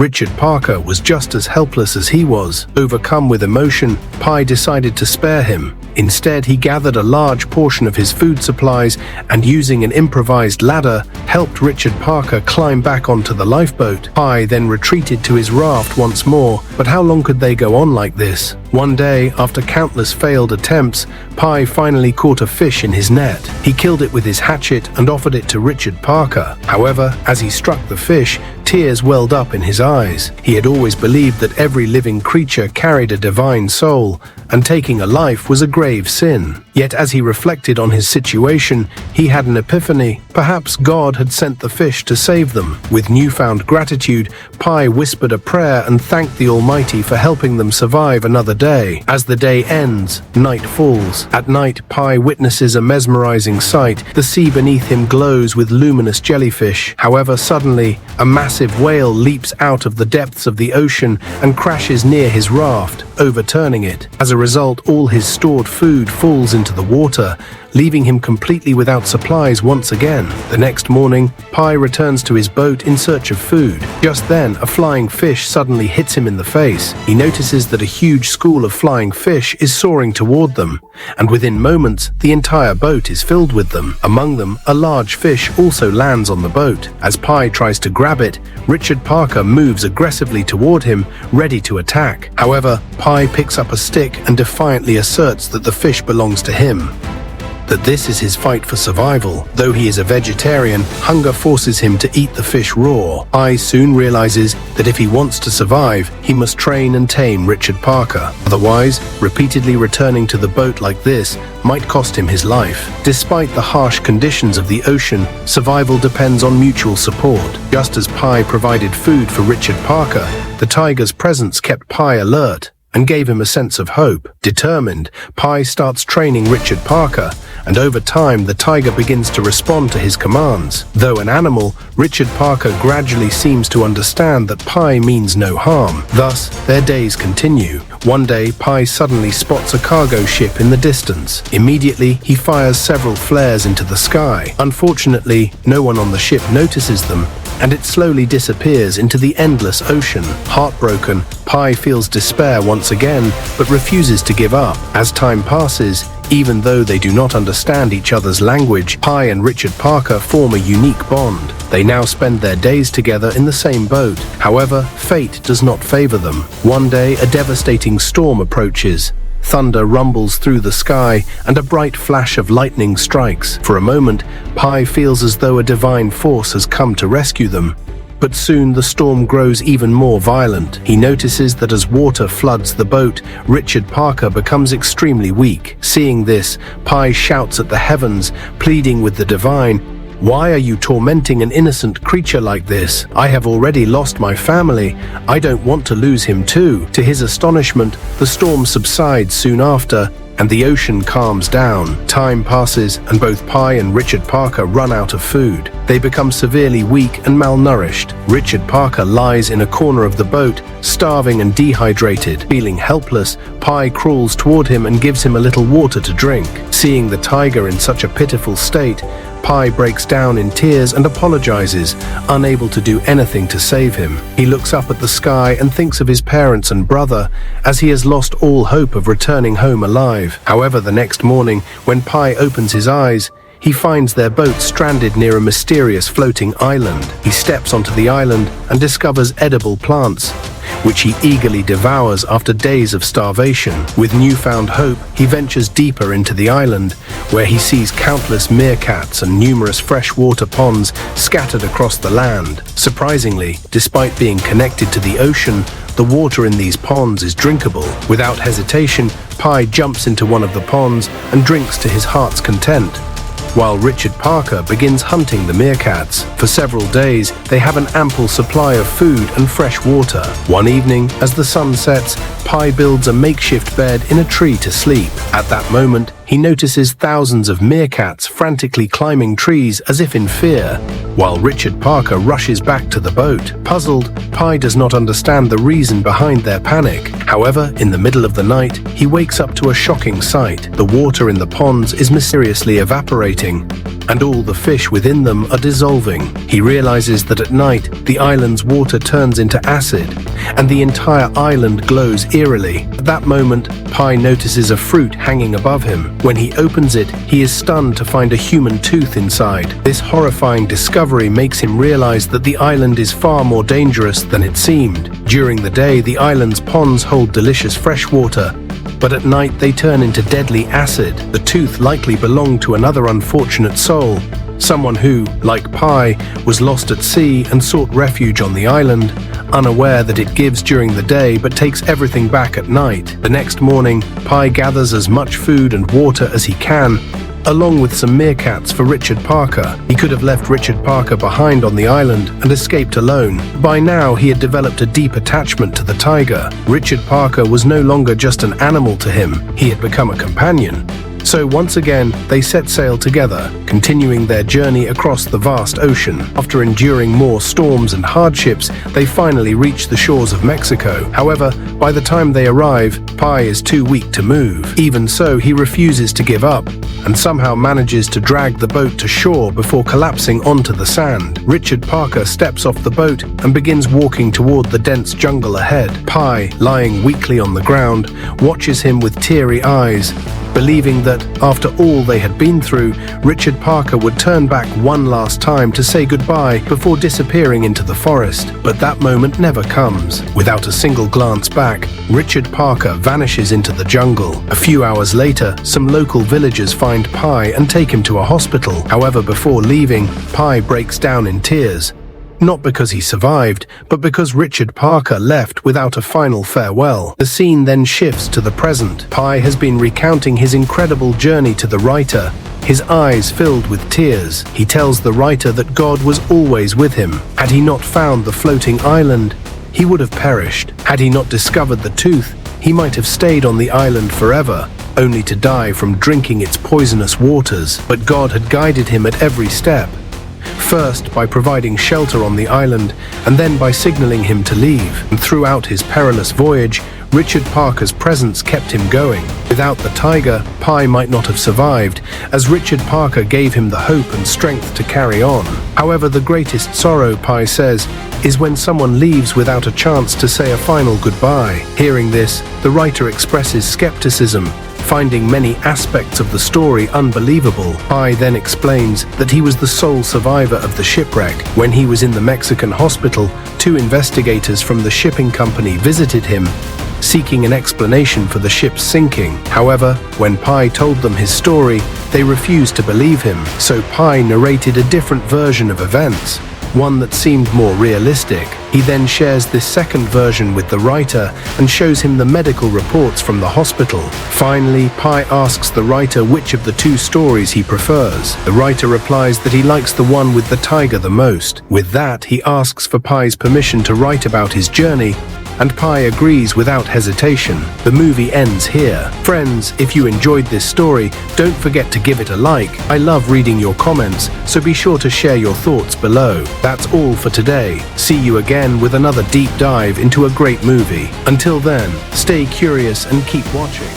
Richard Parker was just as helpless as he was. Overcome with emotion, Pi decided to spare him. Instead, he gathered a large portion of his food supplies and, using an improvised ladder, helped Richard Parker climb back onto the lifeboat. Pi then retreated to his raft once more, but how long could they go on like this? One day, after countless failed attempts, Pi finally caught a fish in his net. He killed it with his hatchet and offered it to Richard Parker. However, as he struck the fish, tears welled up in his eyes. He had always believed that every living creature carried a divine soul, and taking a life was a grave sin. Yet as he reflected on his situation, he had an epiphany. Perhaps God had sent the fish to save them. With newfound gratitude, Pi whispered a prayer and thanked the Almighty for helping them survive another day. As the day ends, night falls. At night, Pi witnesses a mesmerizing sight. The sea beneath him glows with luminous jellyfish. However, suddenly, a massive whale leaps out of the depths of the ocean and crashes near his raft, overturning it. As a result, all his stored food falls into the water, leaving him completely without supplies once again. The next morning, Pi returns to his boat in search of food. Just then, a flying fish suddenly hits him in the face. He notices that a huge school of flying fish is soaring toward them, and within moments, the entire boat is filled with them. Among them, a large fish also lands on the boat. As Pi tries to grab it, Richard Parker moves aggressively toward him, ready to attack. However, Pi picks up a stick and defiantly asserts that the fish belongs to him. That this is his fight for survival. Though he is a vegetarian, hunger forces him to eat the fish raw. Pi soon realizes that if he wants to survive, he must train and tame Richard Parker. Otherwise, repeatedly returning to the boat like this might cost him his life. Despite the harsh conditions of the ocean, survival depends on mutual support. Just as Pi provided food for Richard Parker, the tiger's presence kept Pi alert and gave him a sense of hope. Determined, Pi starts training Richard Parker, and over time the tiger begins to respond to his commands. Though an animal, Richard Parker gradually seems to understand that Pi means no harm. Thus, their days continue. One day, Pi suddenly spots a cargo ship in the distance. Immediately, he fires several flares into the sky. Unfortunately, no one on the ship notices them, and it slowly disappears into the endless ocean. Heartbroken, Pi feels despair once again, but refuses to give up. As time passes, even though they do not understand each other's language, Pi and Richard Parker form a unique bond. They now spend their days together in the same boat. However, fate does not favor them. One day, a devastating storm approaches. Thunder rumbles through the sky, and a bright flash of lightning strikes. For a moment, Pi feels as though a divine force has come to rescue them. But soon the storm grows even more violent. He notices that as water floods the boat, Richard Parker becomes extremely weak. Seeing this, Pi shouts at the heavens, pleading with the divine, "Why are you tormenting an innocent creature like this? I have already lost my family. I don't want to lose him too." To his astonishment, the storm subsides soon after, and the ocean calms down. Time passes, and both Pi and Richard Parker run out of food. They become severely weak and malnourished. Richard Parker lies in a corner of the boat, starving and dehydrated. Feeling helpless, Pi crawls toward him and gives him a little water to drink. Seeing the tiger in such a pitiful state, Pi breaks down in tears and apologizes, unable to do anything to save him. He looks up at the sky and thinks of his parents and brother, as he has lost all hope of returning home alive. However, the next morning, when Pi opens his eyes, he finds their boat stranded near a mysterious floating island. He steps onto the island and discovers edible plants, which he eagerly devours after days of starvation. With newfound hope, he ventures deeper into the island, where he sees countless meerkats and numerous freshwater ponds scattered across the land. Surprisingly, despite being connected to the ocean, the water in these ponds is drinkable. Without hesitation, Pi jumps into one of the ponds and drinks to his heart's content, while Richard Parker begins hunting the meerkats. For several days, they have an ample supply of food and fresh water. One evening, as the sun sets, Pi builds a makeshift bed in a tree to sleep. At that moment, he notices thousands of meerkats frantically climbing trees as if in fear, while Richard Parker rushes back to the boat. Puzzled, Pi does not understand the reason behind their panic. However, in the middle of the night, he wakes up to a shocking sight. The water in the ponds is mysteriously evaporating, evaporating, and all the fish within them are dissolving. He realizes that at night, the island's water turns into acid, and the entire island glows eerily. At that moment, Pi notices a fruit hanging above him. When he opens it, he is stunned to find a human tooth inside. This horrifying discovery makes him realize that the island is far more dangerous than it seemed. During the day, the island's ponds hold delicious fresh water, but at night they turn into deadly acid. The tooth likely belonged to another unfortunate soul, someone who, like Pi, was lost at sea and sought refuge on the island, unaware that it gives during the day but takes everything back at night. The next morning, Pi gathers as much food and water as he can, along with some meerkats for Richard Parker. He could have left Richard Parker behind on the island and escaped alone. By now, he had developed a deep attachment to the tiger. Richard Parker was no longer just an animal to him, he had become a companion. So once again, they set sail together, continuing their journey across the vast ocean. After enduring more storms and hardships, they finally reach the shores of Mexico. However, by the time they arrive, Pi is too weak to move. Even so, he refuses to give up, and somehow manages to drag the boat to shore before collapsing onto the sand. Richard Parker steps off the boat and begins walking toward the dense jungle ahead. Pi, lying weakly on the ground, watches him with teary eyes, believing that, after all they had been through, Richard Parker would turn back one last time to say goodbye before disappearing into the forest. But that moment never comes. Without a single glance back, Richard Parker vanishes into the jungle. A few hours later, some local villagers find Pi and take him to a hospital. However, before leaving, Pi breaks down in tears. Not because he survived, but because Richard Parker left without a final farewell. The scene then shifts to the present. Pi has been recounting his incredible journey to the writer, his eyes filled with tears. He tells the writer that God was always with him. Had he not found the floating island, he would have perished. Had he not discovered the tooth, he might have stayed on the island forever, only to die from drinking its poisonous waters. But God had guided him at every step. First by providing shelter on the island, and then by signaling him to leave. And throughout his perilous voyage, Richard Parker's presence kept him going. Without the tiger, Pi might not have survived, as Richard Parker gave him the hope and strength to carry on. However, the greatest sorrow, Pi says, is when someone leaves without a chance to say a final goodbye. Hearing this, the writer expresses skepticism, finding many aspects of the story unbelievable. Pi then explains that he was the sole survivor of the shipwreck. When he was in the Mexican hospital, 2 investigators from the shipping company visited him, seeking an explanation for the ship's sinking. However, when Pi told them his story, they refused to believe him. So Pi narrated a different version of events, one that seemed more realistic. He then shares this second version with the writer and shows him the medical reports from the hospital. Finally, Pi asks the writer which of the 2 stories he prefers. The writer replies that he likes the one with the tiger the most. With that, he asks for Pi's permission to write about his journey, and Pi agrees without hesitation. The movie ends here. Friends, if you enjoyed this story, don't forget to give it a like. I love reading your comments, so be sure to share your thoughts below. That's all for today. See you again with another deep dive into a great movie. Until then, stay curious and keep watching.